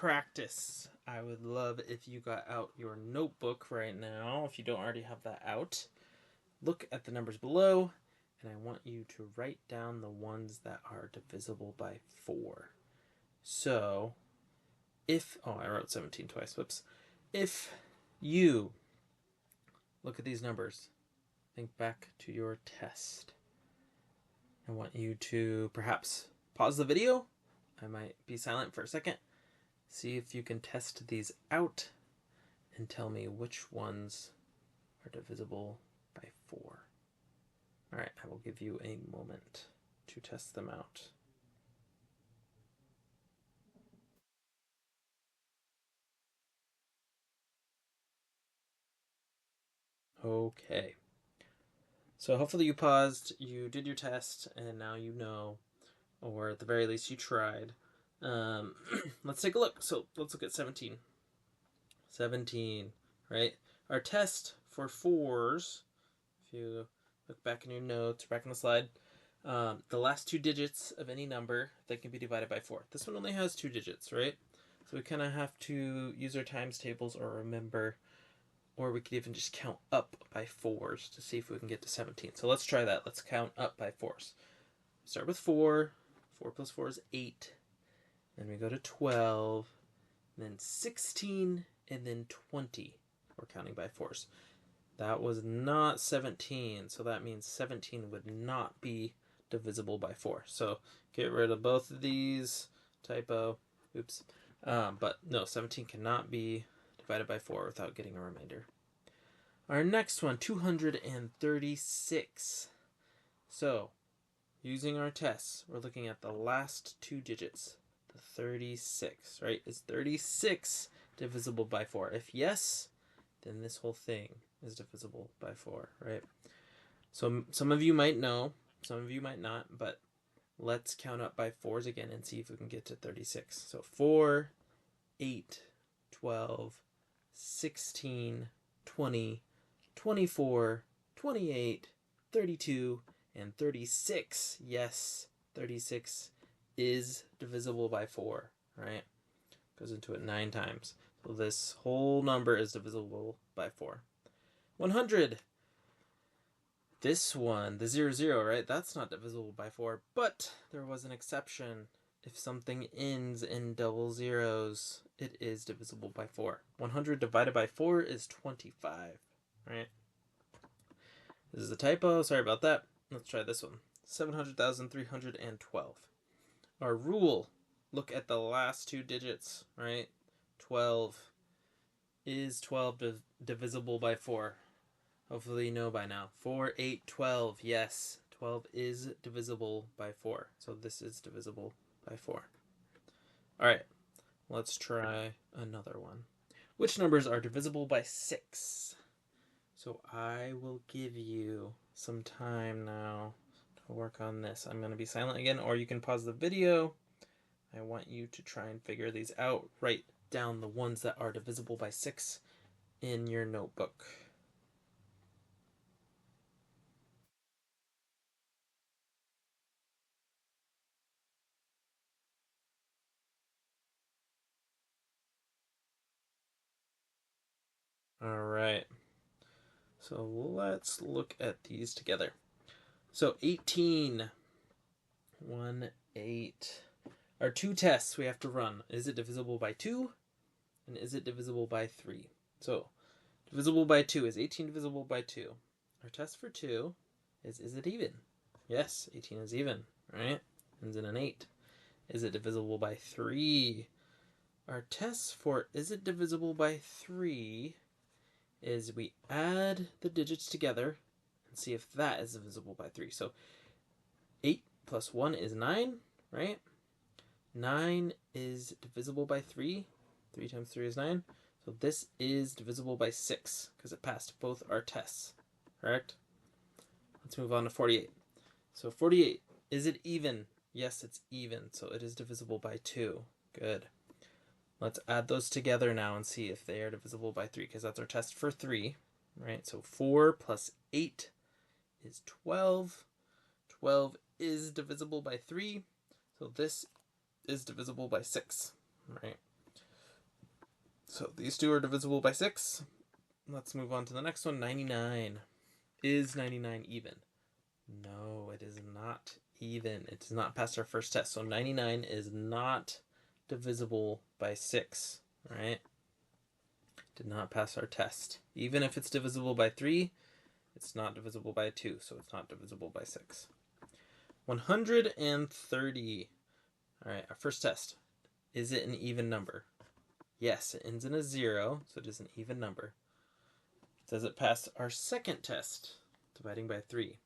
practice. I would love if you got out your notebook right now, if you don't already have that out. Look at the numbers below, and I want you to write down the ones that are divisible by 4. So, I wrote 17 twice, whoops. If you look at these numbers, think back to your test. I want you to perhaps pause the video. I might be silent for a second. See if you can test these out and tell me which ones are divisible by 4. Alright, I will give you a moment to test them out. Okay. So hopefully you paused, you did your test, and now you know, or at the very least you tried. Let's take a look. So let's look at 17. 17, right? Our test for 4s, if you look back in your notes, back in the slide, the last 2 digits of any number that can be divided by 4. This one only has 2 digits, right? So we kind of have to use our times tables or remember, or we could even just count up by 4s to see if we can get to 17. So let's try that. Let's count up by 4s. Start with 4. 4 plus 4 is 8. Then we go to 12. Then 16. And then 20. We're counting by 4s. That was not 17. So that means 17 would not be divisible by 4. So get rid of both of these. Typo. Oops. But no, 17 cannot be divided by 4 without getting a remainder. Our next one, 236. So, using our tests, we're looking at the last 2 digits, the 36, right? Is 36 divisible by 4? If yes, then this whole thing is divisible by 4, right? So some of you might know, some of you might not, but let's count up by 4s again and see if we can get to 36. So 4, 8, 12, 16, 20, 24, 28, 32, and 36. Yes, 36 is divisible by 4, right? Goes into it 9 times. So this whole number is divisible by 4. 100. This one, the 00, right? That's not divisible by 4, but there was an exception. If something ends in double zeros, it is divisible by 4. 100 divided by 4 is 25, right? This is a typo. Sorry about that. Let's try this one. 700,312. Our rule, look at the last 2 digits, right? 12. Is 12 divisible by 4? Hopefully you know by now. 4, 8, 12. Yes, 12 is divisible by 4. So this is divisible by 4. All right, let's try another one. Which numbers are divisible by 6? So I will give you some time now to work on this. I'm going to be silent again, or you can pause the video. I want you to try and figure these out. Write down the ones that are divisible by 6 in your notebook. All right. So let's look at these together. So 18. 1, 8. Our 2 tests we have to run. Is it divisible by 2? And is it divisible by 3? So divisible by 2. Is 18 divisible by 2? Our test for 2 is it even? Yes, 18 is even, right? Ends in an 8. Is it divisible by 3? Our test for is it divisible by 3 is we add the digits together and see if that is divisible by 3. So 8 plus 1 is 9, right? 9 is divisible by 3. 3 times 3 is 9. So this is divisible by 6 because it passed both our tests, correct? Let's move on to 48. So 48, is it even? Yes, it's even, so it is divisible by 2. Good. Let's add those together now and see if they are divisible by 3 because that's our test for 3, right? So 4 plus 8 is 12. 12 is divisible by 3, so this is divisible by 6, right? So these two are divisible by 6. Let's move on to the next one. 99. Is 99 even? No, it is not even. It does not pass our first test. So 99 is not divisible by 6, right? Did not pass our test. Even if it's divisible by 3, it's not divisible by 2, so it's not divisible by 6. 130. All right, our first test. Is it an even number? Yes, it ends in a 0, so it is an even number. Does it pass our second test, dividing by 3?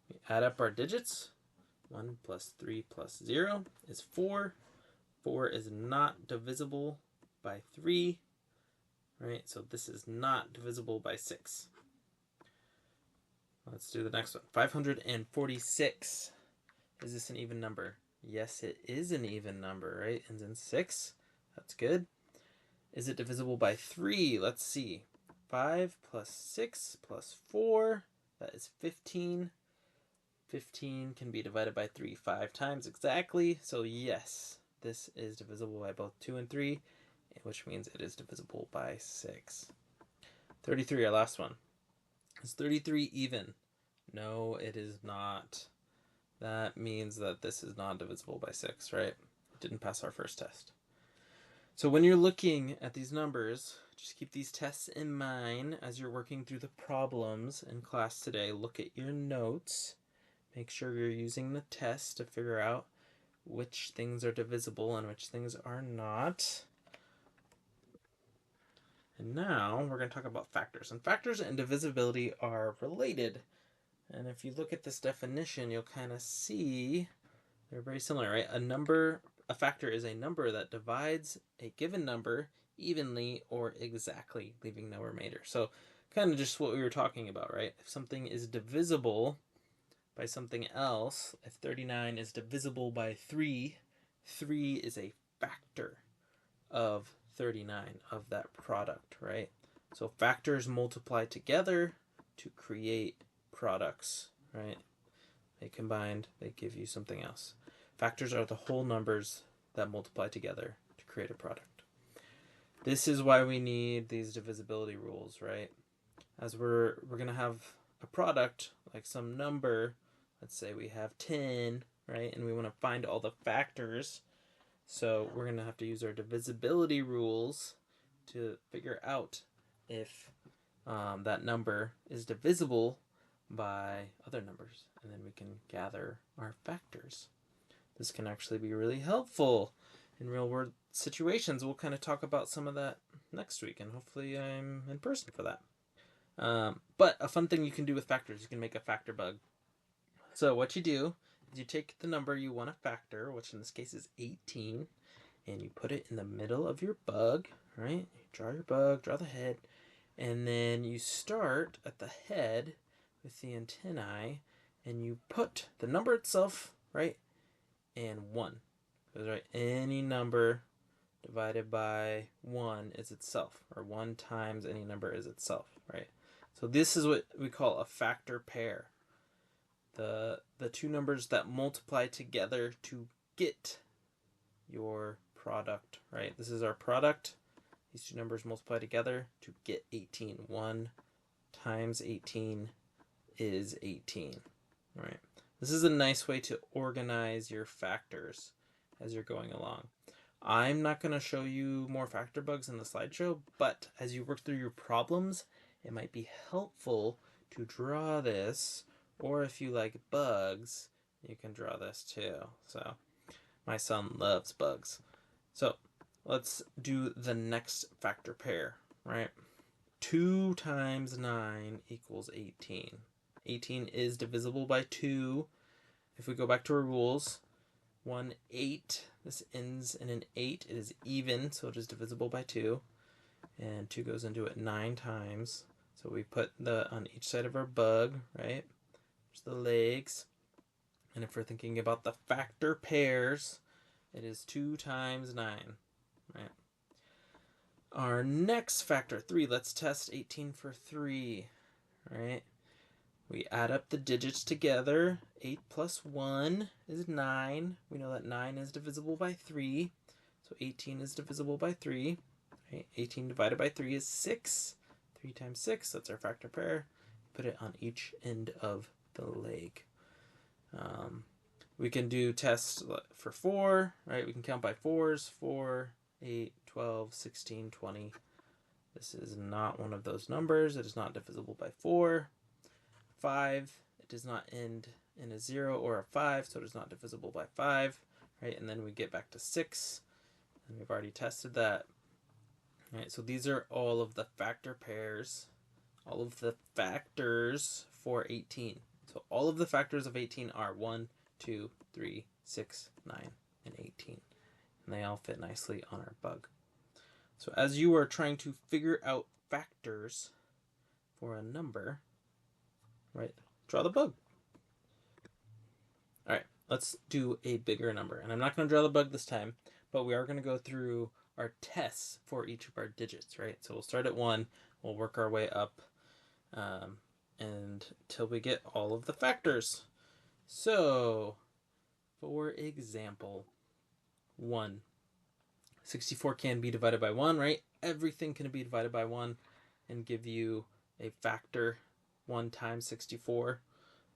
We add up our digits. 1 plus 3 plus 0 is 4. 4 is not divisible by 3, right? So this is not divisible by 6. Let's do the next one. 546. Is this an even number? Yes, it is an even number, right? Ends in 6. That's good. Is it divisible by 3? Let's see. 5 plus 6 plus 4. That is 15. 15 can be divided by 3 5 times exactly. So yes, this is divisible by both 2 and 3, which means it is divisible by 6. 33, our last one. Is 33 even? No, it is not. That means that this is not divisible by 6, right? It didn't pass our first test. So when you're looking at these numbers, just keep these tests in mind as you're working through the problems in class today. Look at your notes. Make sure you're using the test to figure out which things are divisible and which things are not. And now we're going to talk about factors. And factors and divisibility are related. And if you look at this definition, you'll kind of see they're very similar, right? A factor is a number that divides a given number evenly or exactly, leaving no remainder. So kind of just what we were talking about, right? If something is divisible by something else, if 39 is divisible by 3, 3 is a factor of 39 of that product, right? So factors multiply together to create products, right? They combined, they give you something else. Factors are the whole numbers that multiply together to create a product. This is why we need these divisibility rules, right? As we're going to have a product, like some number, let's say we have 10, right? And we want to find all the factors. So we're going to have to use our divisibility rules to figure out if that number is divisible by other numbers. And then we can gather our factors. This can actually be really helpful in real world situations. We'll kind of talk about some of that next week, and hopefully I'm in person for that. But a fun thing you can do with factors, you can make a factor bug. So what you do is you take the number you want to factor, which in this case is 18, and you put it in the middle of your bug, right? You draw your bug, draw the head, and then you start at the head with the antennae, and you put the number itself, right, and 1. Because, right, any number divided by 1 is itself, or 1 times any number is itself, right? So this is what we call a factor pair. The two numbers that multiply together to get your product, right? This is our product. These two numbers multiply together to get 18. 1 times 18 is 18, right? This is a nice way to organize your factors as you're going along. I'm not going to show you more factor bugs in the slideshow, but as you work through your problems, it might be helpful to draw this, or if you like bugs, you can draw this too. So my son loves bugs. So let's do the next factor pair, right? 2 times 9 equals 18. 18 is divisible by 2. If we go back to our rules, 1, 8, this ends in an 8. It is even, so it is divisible by 2. And 2 goes into it 9 times. So we put on each side of our bug, right? There's the legs. And if we're thinking about the factor pairs, it is 2 times 9, right? Our next factor, 3, let's test 18 for 3, right? We add up the digits together. 8 plus 1 is 9. We know that 9 is divisible by 3. So 18 is divisible by 3. Right? 18 divided by 3 is 6. 3 times 6, that's our factor pair. Put it on each end of the leg. We can do tests for 4, right? We can count by 4s, 4, 8, 12, 16, 20. This is not one of those numbers. It is not divisible by 4. 5, it does not end in a 0 or a 5, so it is not divisible by 5, right? And then we get back to 6, and we've already tested that. All right, so these are all of the factor pairs, all of the factors for 18. So all of the factors of 18 are 1, 2, 3, 6, 9, and 18. And they all fit nicely on our bug. So as you are trying to figure out factors for a number, right, draw the bug. All right, let's do a bigger number. And I'm not going to draw the bug this time, but we are going to go through our tests for each of our digits, right? So we'll start at 1, we'll work our way up until we get all of the factors. So, for example, 1. 64 can be divided by 1, right? Everything can be divided by 1 and give you a factor, 1 times 64.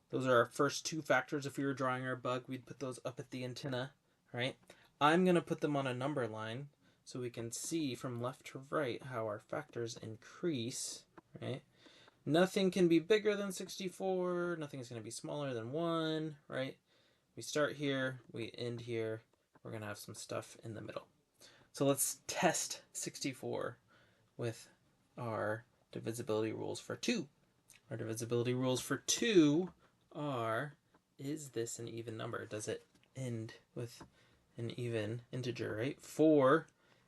Those are our first two factors. If we were drawing our bug, we'd put those up at the antenna, right? I'm going to put them on a number line so we can see from left to right how our factors increase, right? Nothing can be bigger than 64. Nothing is going to be smaller than 1, right? We start here, we end here. We're going to have some stuff in the middle. So let's test 64 with our divisibility rules for 2. Our divisibility rules for 2 are, is this an even number? Does it end with an even integer, right? 4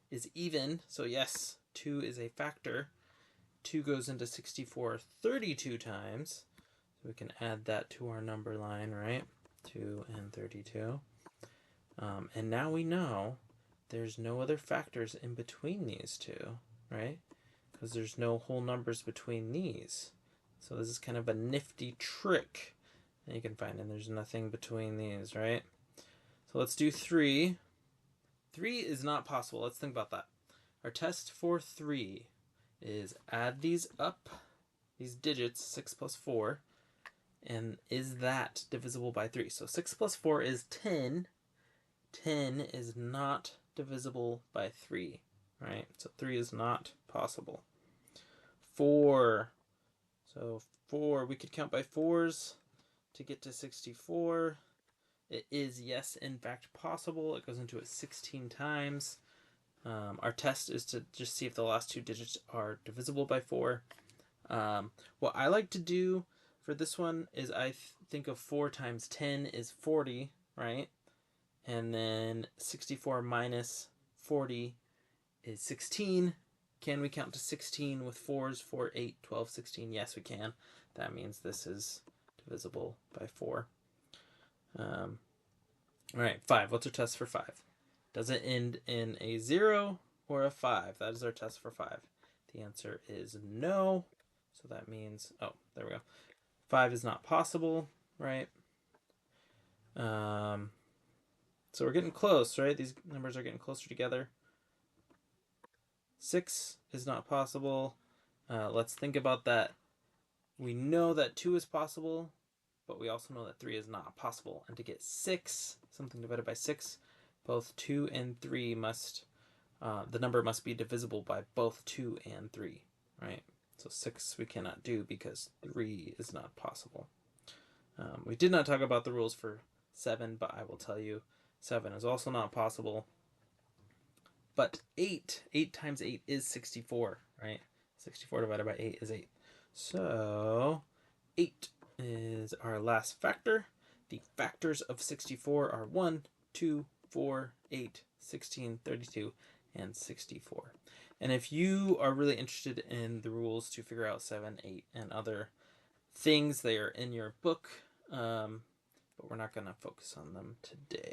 is even, so yes, 2 is a factor. 2 goes into 64 32 times. So we can add that to our number line, right? 2 and 32. And now we know there's no other factors in between these two, right? Because there's no whole numbers between these. So this is kind of a nifty trick that you can find, and there's nothing between these, right? So let's do 3. 3 is not possible. Let's think about that. Our test for 3 is add these up, these digits, 6 plus 4, and is that divisible by 3? So 6 plus 4 is 10. 10 is not divisible by 3, right? So 3 is not possible. 4. So 4, we could count by 4s to get to 64. It is, yes, in fact, possible. It goes into it 16 times. Our test is to just see if the last two digits are divisible by 4. What I like to do for this one is I think of 4 times 10 is 40, right? And then 64 minus 40 is 16. Can we count to 16 with 4s? 4, 8, 12, 16. Yes, we can. That means this is divisible by 4. All right, 5. What's our test for 5? Does it end in a 0 or a 5? That is our test for 5. The answer is no. So that means, oh, there we go. 5 is not possible, right? So we're getting close, right? These numbers are getting closer together. 6 is not possible. Let's think about that. We know that 2 is possible, but we also know that 3 is not possible. And to get 6, something divided by 6, both 2 and 3 must, the number must be divisible by both 2 and 3, right? So 6 we cannot do because 3 is not possible. We did not talk about the rules for 7, but I will tell you 7 is also not possible. But 8 times 8 is 64, right? 64 divided by 8 is 8. So 8 is our last factor. The factors of 64 are 1, 2, 4, 8, 16, 32, and 64. And if you are really interested in the rules to figure out 7, 8, and other things, they are in your book, but we're not going to focus on them today.